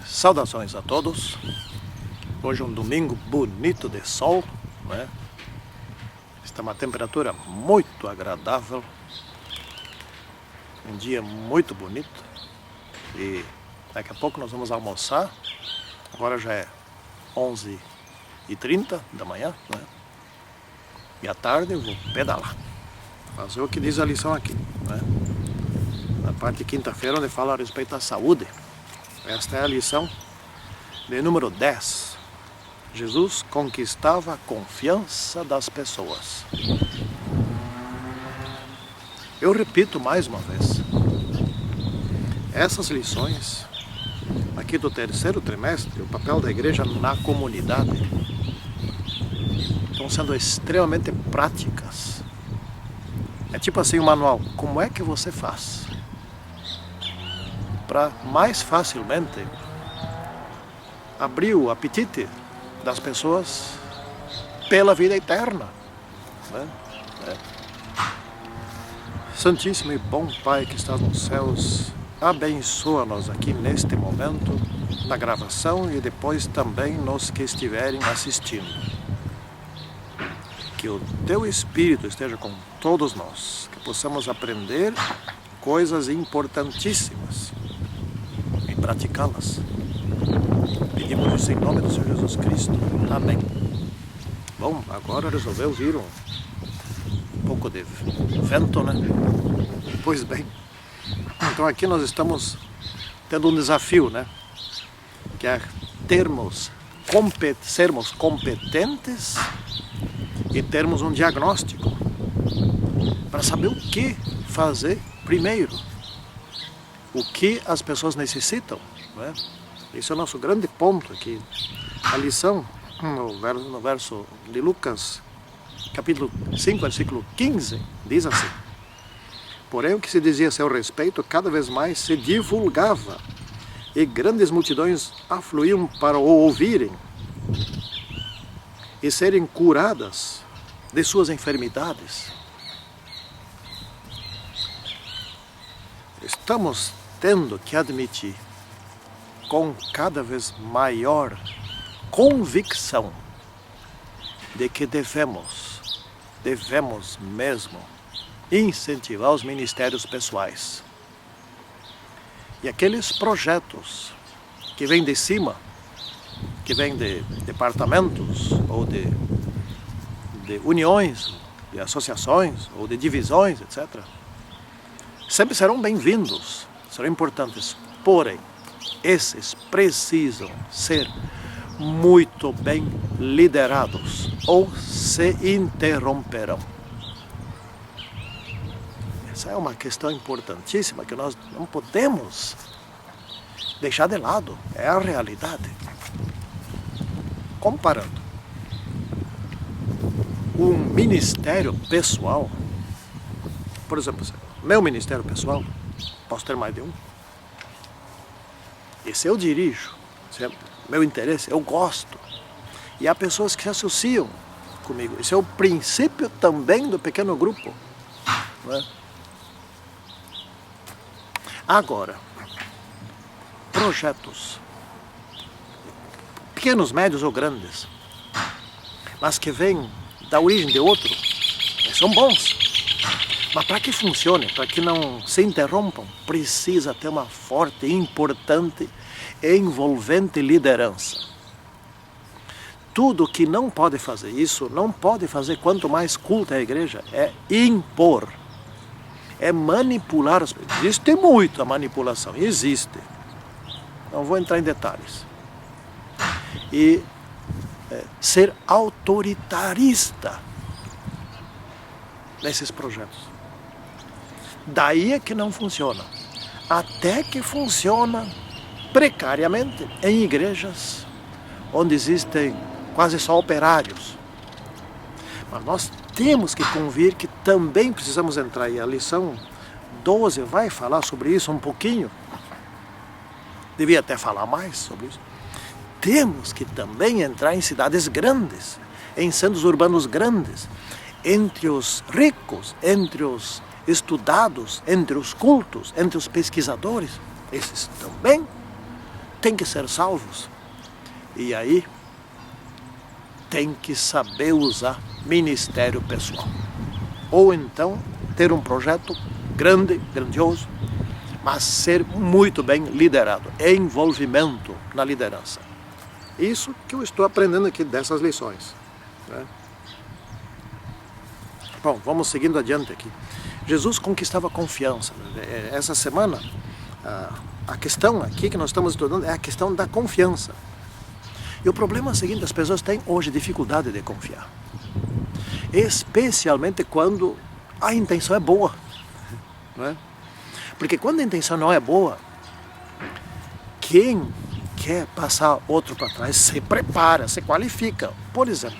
Saudações a todos. Hoje é um domingo bonito de sol, né? Está uma temperatura muito agradável, um dia muito bonito. E daqui a pouco nós vamos almoçar. Agora já é 11h30 da manhã, né? E à tarde eu vou pedalar, fazer o que diz a lição aqui, né? Na parte de quinta-feira, onde fala a respeito da saúde. Esta é a lição de número 10. Jesus conquistava a confiança das pessoas. Eu repito mais uma vez. Essas lições aqui do terceiro trimestre, o papel da igreja na comunidade, estão sendo extremamente práticas. É tipo assim um manual. Como é que você faz para mais facilmente abrir o apetite das pessoas pela vida eterna, né? Santíssimo e bom Pai que está nos céus, abençoa-nos aqui neste momento, na gravação e depois também nos que estiverem assistindo. Que o Teu Espírito esteja com todos nós, que possamos aprender coisas importantíssimas e praticá-las. Pedimos isso em nome do Senhor Jesus Cristo. Amém. Bom, agora resolveu vir um pouco de vento, né? Pois bem, então aqui nós estamos tendo um desafio, né? Que é sermos competentes e termos um diagnóstico para saber o que fazer primeiro, o que as pessoas necessitam, né? Esse é o nosso grande ponto aqui. A lição, no verso de Lucas, capítulo 5, versículo 15, diz assim: porém o que se dizia a seu respeito cada vez mais se divulgava, e grandes multidões afluíam para o ouvirem e serem curadas de suas enfermidades. Estamos tendo que admitir com cada vez maior convicção de que devemos mesmo incentivar os ministérios pessoais. E aqueles projetos que vêm de cima, que vêm de departamentos ou de uniões, de associações ou de divisões, etc., sempre serão bem-vindos, serão importantes. Porém, esses precisam ser muito bem liderados ou se interromperão. Essa é uma questão importantíssima que nós não podemos deixar de lado. É a realidade. Comparando um ministério pessoal, por exemplo, meu ministério pessoal, posso ter mais de um. Esse eu dirijo, esse é meu interesse, eu gosto. E há pessoas que se associam comigo. Esse é o princípio também do pequeno grupo, não é? Agora, projetos, pequenos, médios ou grandes, mas que vêm da origem de outro, são bons. Mas para que funcione, para que não se interrompam, precisa ter uma forte, importante e envolvente liderança. Tudo que não pode fazer isso, não pode fazer quanto mais culta a igreja, é impor, é manipular as pessoas. Existe muito a manipulação, existe. Não vou entrar em detalhes. E ser autoritarista nesses projetos. Daí é que não funciona. Até que funciona precariamente em igrejas onde existem quase só operários. Mas nós temos que convir que também precisamos entrar, e a lição 12 vai falar sobre isso um pouquinho. Devia até falar mais sobre isso. Temos que também entrar em cidades grandes, em centros urbanos grandes, entre os ricos, entre os estudados, entre os cultos, entre os pesquisadores. Esses também têm que ser salvos. E aí tem que saber usar ministério pessoal. Ou então ter um projeto grande, grandioso, mas ser muito bem liderado. Envolvimento na liderança. Isso que eu estou aprendendo aqui dessas lições, né? Bom, vamos seguindo adiante aqui. Jesus conquistava confiança. Essa semana, a questão aqui que nós estamos estudando é a questão da confiança. E o problema é o seguinte: as pessoas têm hoje dificuldade de confiar. Especialmente quando a intenção é boa, não é? Porque quando a intenção não é boa, quem quer passar outro para trás se prepara, se qualifica. Por exemplo,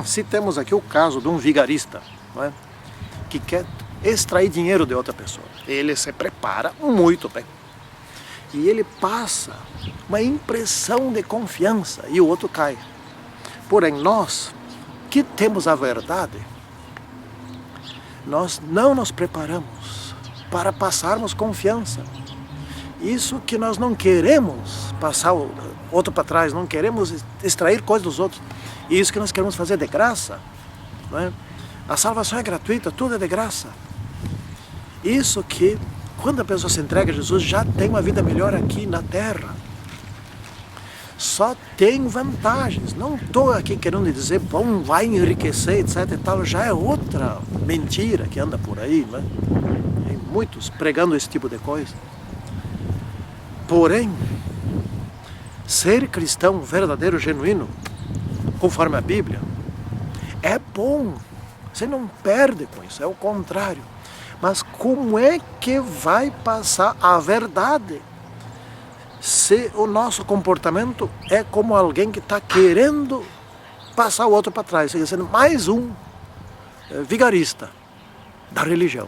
se temos aqui o caso de um vigarista, não é? Que quer extrair dinheiro de outra pessoa, ele se prepara muito bem e ele passa uma impressão de confiança e o outro cai. Porém, nós que temos a verdade, nós não nos preparamos para passarmos confiança. Isso que nós não queremos passar o outro para trás, não queremos extrair coisas dos outros. Isso que nós queremos fazer de graça, não é? A salvação é gratuita, tudo é de graça. Isso que, quando a pessoa se entrega a Jesus, já tem uma vida melhor aqui na terra. Só tem vantagens. Não estou aqui querendo dizer, bom, vai enriquecer, etc e tal. Já é outra mentira que anda por aí, né? Tem muitos pregando esse tipo de coisa. Porém, ser cristão verdadeiro, genuíno, conforme a Bíblia, é bom. Você não perde com isso, é o contrário. Mas como é que vai passar a verdade se o nosso comportamento é como alguém que está querendo passar o outro para trás, sendo mais um vigarista da religião?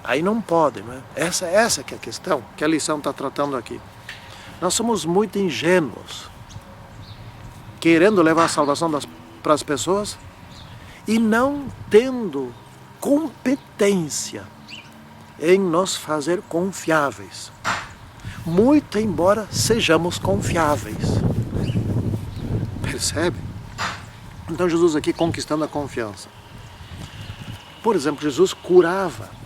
Aí não pode, né? Essa que é a questão, que a lição está tratando aqui. Nós somos muito ingênuos, querendo levar a salvação para as pessoas e não tendo competência em nos fazer confiáveis. Muito embora sejamos confiáveis. Percebe? Então Jesus aqui conquistando a confiança. Por exemplo, Jesus curava.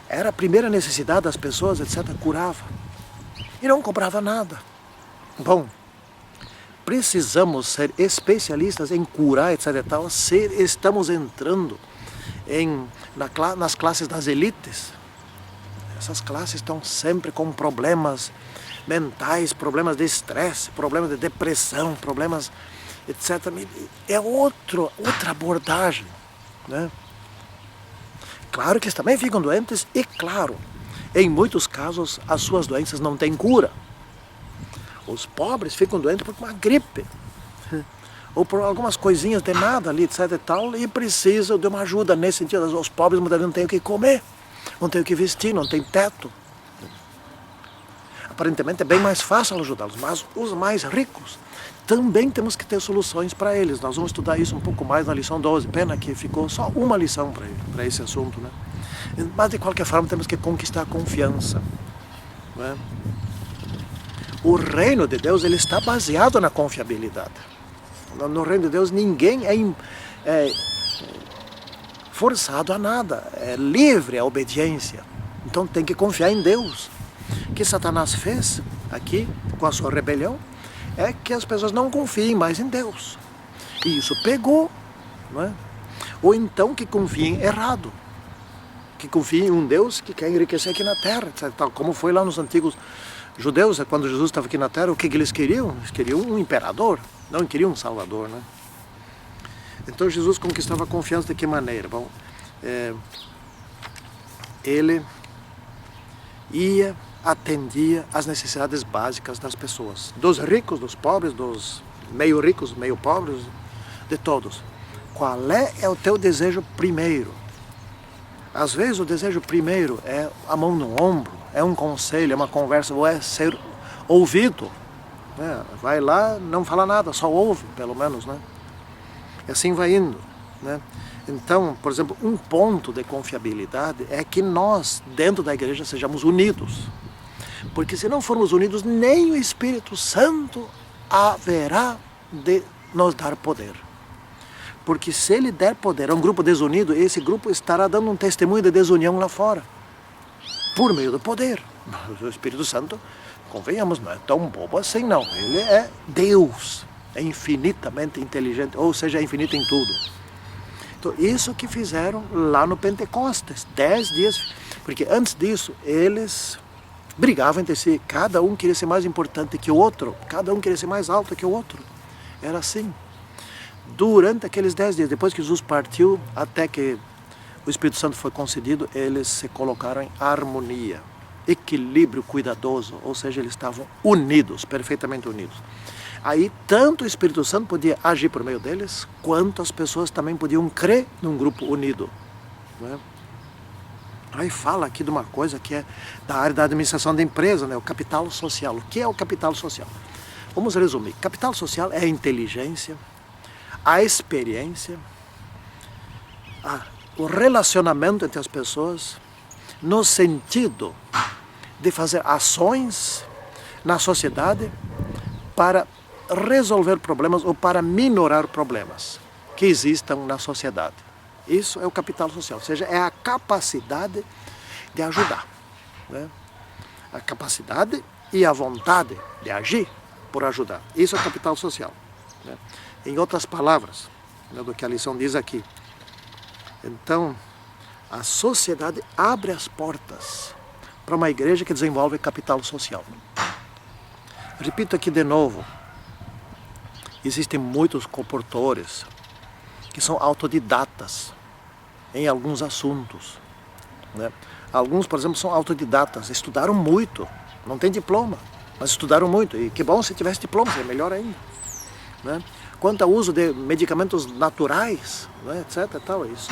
Era a primeira necessidade das pessoas, etc. Curava. E não cobrava nada. Bom, precisamos ser especialistas em curar, etc. e tal, se estamos entrando nas classes das elites. Essas classes estão sempre com problemas mentais, problemas de estresse, problemas de depressão, problemas, etc. É outra abordagem, né? Claro que eles também ficam doentes e, claro, em muitos casos as suas doenças não têm cura. Os pobres ficam doentes por uma gripe, ou por algumas coisinhas de nada ali, etc. e tal, e precisam de uma ajuda nesse sentido. Os pobres muitas vezes não têm o que comer, não têm o que vestir, não têm teto. Aparentemente é bem mais fácil ajudá-los, mas os mais ricos também temos que ter soluções para eles. Nós vamos estudar isso um pouco mais na lição 12. Pena que ficou só uma lição para esse assunto, né? Mas de qualquer forma temos que conquistar a confiança, né? O reino de Deus, ele está baseado na confiabilidade. No reino de Deus ninguém é forçado a nada, é livre a obediência. Então tem que confiar em Deus. O que Satanás fez aqui com a sua rebelião é que as pessoas não confiem mais em Deus. E isso pegou, não é? Ou então que confiem errado, que confiem em um Deus que quer enriquecer aqui na terra, etc. Como foi lá nos antigos judeus, quando Jesus estava aqui na terra, o que eles queriam? Eles queriam um imperador, não queriam um salvador, né? Então Jesus conquistava a confiança de que maneira? Bom, ele atendia às necessidades básicas das pessoas, dos ricos, dos pobres, dos meio ricos, meio pobres, de todos. Qual é o teu desejo primeiro? Às vezes o desejo primeiro é a mão no ombro, é um conselho, é uma conversa, ou é ser ouvido, né? Vai lá, não fala nada, só ouve, pelo menos, né? E assim vai indo, né? Então, por exemplo, um ponto de confiabilidade é que nós, dentro da igreja, sejamos unidos. Porque se não formos unidos, nem o Espírito Santo haverá de nos dar poder. Porque se ele der poder a um grupo desunido, esse grupo estará dando um testemunho de desunião lá fora, por meio do poder. O Espírito Santo, convenhamos, não é tão bobo assim não. Ele é Deus, é infinitamente inteligente, ou seja, é infinito em tudo. Então, isso que fizeram lá no Pentecostes, 10 dias, porque antes disso, eles brigavam entre si, cada um queria ser mais importante que o outro, cada um queria ser mais alto que o outro, era assim. Durante aqueles 10 dias, depois que Jesus partiu, até que o Espírito Santo foi concedido, eles se colocaram em harmonia, equilíbrio cuidadoso, ou seja, eles estavam unidos, perfeitamente unidos. Aí, tanto o Espírito Santo podia agir por meio deles, quanto as pessoas também podiam crer num grupo unido. Não é? Aí fala aqui de uma coisa que é da área da administração da empresa, né? O capital social. O que é o capital social? Vamos resumir. Capital social é a inteligência, a experiência, o relacionamento entre as pessoas, no sentido de fazer ações na sociedade para resolver problemas ou para minorar problemas que existam na sociedade. Isso é o capital social, ou seja, é a capacidade de ajudar, né? A capacidade e a vontade de agir por ajudar. Isso é o capital social, né? Em outras palavras, né, do que a lição diz aqui. Então, a sociedade abre as portas para uma igreja que desenvolve capital social. Repito aqui de novo, existem muitos comportores que são autodidatas em alguns assuntos, né? Alguns, por exemplo, são autodidatas, estudaram muito, não têm diploma, mas estudaram muito, e que bom se tivesse diploma, seria melhor ainda, né? Quanto ao uso de medicamentos naturais, né, etc. Tal, isso.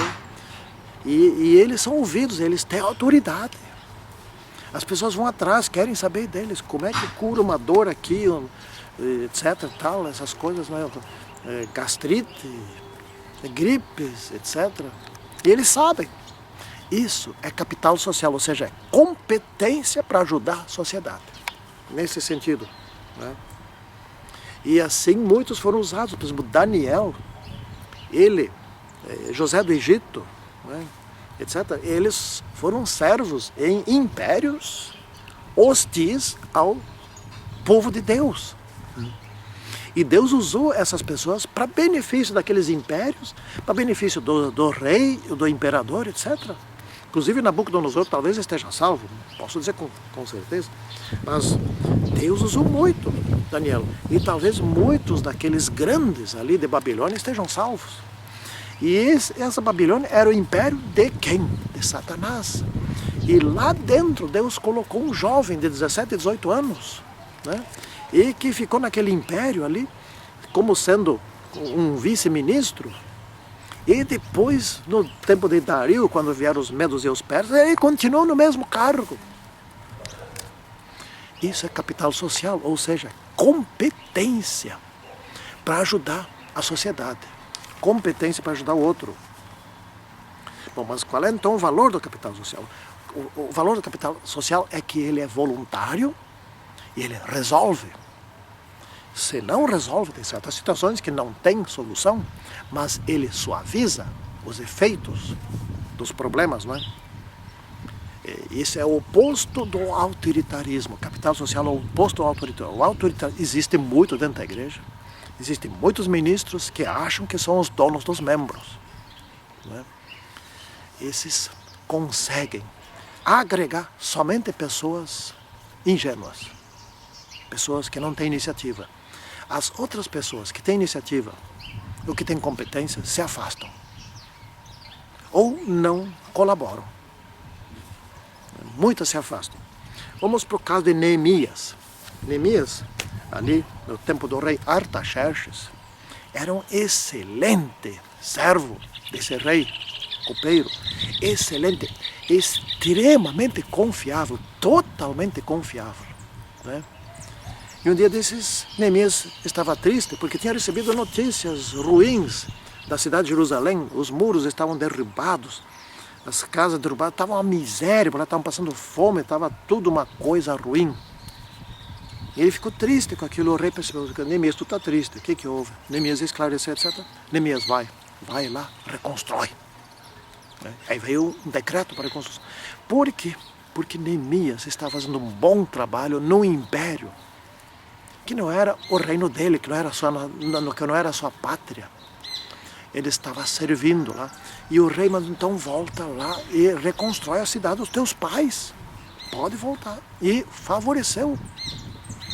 E eles são ouvidos, eles têm autoridade. As pessoas vão atrás, querem saber deles, como é que cura uma dor aqui, etc. Tal, essas coisas, né? Gastrite, gripes, etc. E eles sabem. Isso é capital social, ou seja, é competência para ajudar a sociedade. Nesse sentido, né? E assim muitos foram usados. Por exemplo, Daniel, ele, José do Egito, né, etc. Eles foram servos em impérios hostis ao povo de Deus. E Deus usou essas pessoas para benefício daqueles impérios, para benefício do rei, do imperador, etc. Inclusive Nabucodonosor talvez esteja salvo, posso dizer com certeza, mas Deus usou muito Daniel. E talvez muitos daqueles grandes ali de Babilônia estejam salvos. E essa Babilônia era o império de quem? De Satanás. E lá dentro Deus colocou um jovem de 17, 18 anos, né? E que ficou naquele império ali, como sendo um vice-ministro. E depois, no tempo de Dario, quando vieram os medos e os persas, ele continuou no mesmo cargo. Isso é capital social, ou seja, competência para ajudar a sociedade. Competência para ajudar o outro. Bom, mas qual é então o valor do capital social? O valor do capital social é que ele é voluntário e ele resolve. Se não resolve, tem certas situações que não tem solução, mas ele suaviza os efeitos dos problemas, não é? Isso é o oposto do autoritarismo. Capital social é o oposto ao autoritarismo. O autoritarismo existe muito dentro da igreja. Existem muitos ministros que acham que são os donos dos membros, não é? Esses conseguem agregar somente pessoas ingênuas, pessoas que não têm iniciativa. As outras pessoas que têm iniciativa ou que têm competência se afastam ou não colaboram. Muitas se afastam. Vamos para o caso de Neemias. Neemias, ali no tempo do rei Artaxerxes, era um excelente servo desse rei copeiro, excelente, extremamente confiável, totalmente confiável, né? E um dia desses, Neemias estava triste porque tinha recebido notícias ruins da cidade de Jerusalém. Os muros estavam derribados, as casas derrubadas, estava uma miséria, estavam passando fome, estava tudo uma coisa ruim. E ele ficou triste com aquilo. O rei percebeu, Neemias, tu está triste, o que houve? Neemias esclareceu, etc. Neemias, vai lá, reconstrói. Aí veio um decreto para a reconstrução. Por quê? Porque Neemias estava fazendo um bom trabalho no império, que não era o reino dele, que não era a sua pátria. Ele estava servindo lá. E o rei mandou, então volta lá e reconstrói a cidade dos teus pais. Pode voltar. E favoreceu.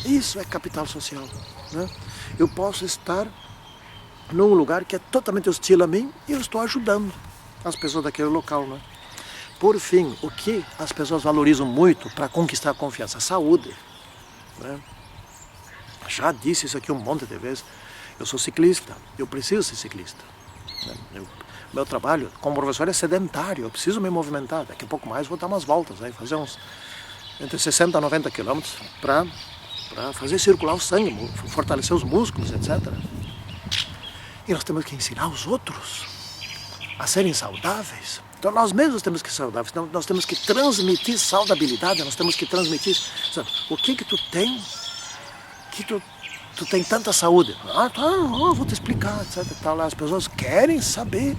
Isso é capital social. Né? Eu posso estar num lugar que é totalmente hostil a mim e eu estou ajudando as pessoas daquele local. Né? Por fim, o que as pessoas valorizam muito para conquistar a confiança? A saúde. Né? Já disse isso aqui um monte de vezes. Eu sou ciclista, eu preciso ser ciclista. Meu trabalho como professor é sedentário, eu preciso me movimentar. Daqui a pouco mais vou dar umas voltas, fazer uns entre 60 a 90 quilômetros para fazer circular o sangue, fortalecer os músculos, etc. E nós temos que ensinar os outros a serem saudáveis. Então nós mesmos temos que ser saudáveis, nós temos que transmitir saudabilidade, nós temos que transmitir, sabe, o que tu tem, que tu tem tanta saúde. Vou te explicar, etc. Tal. As pessoas querem saber.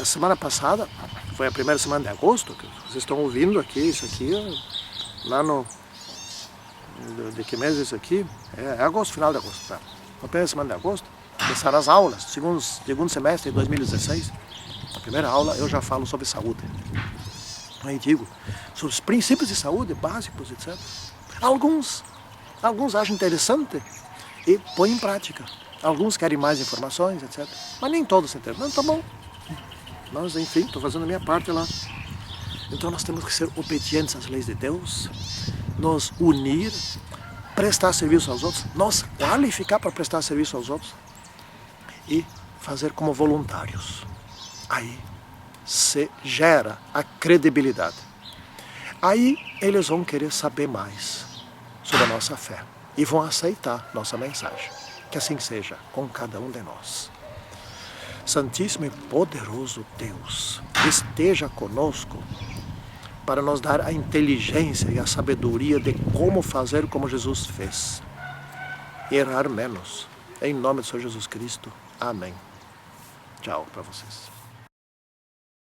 A semana passada, foi a primeira semana de agosto, que vocês estão ouvindo aqui, isso aqui, lá no... De que mês é isso aqui? É agosto, final de agosto. Tá. Na primeira semana de agosto, começaram as aulas, segundo semestre de 2016. Na primeira aula eu já falo sobre saúde. Aí digo sobre os princípios de saúde básicos, etc. Alguns acham interessante e põem em prática. Alguns querem mais informações, etc. Mas nem todos se interessam. Não, tá bom. Mas, enfim, estou fazendo a minha parte lá. Então nós temos que ser obedientes às leis de Deus, nos unir, prestar serviço aos outros, nos qualificar para prestar serviço aos outros e fazer como voluntários. Aí se gera a credibilidade. Aí eles vão querer saber mais sobre a nossa fé e vão aceitar nossa mensagem. Que assim seja com cada um de nós. Santíssimo e poderoso Deus, esteja conosco para nos dar a inteligência e a sabedoria de como fazer como Jesus fez. E errar menos. Em nome do Senhor Jesus Cristo. Amém. Tchau para vocês.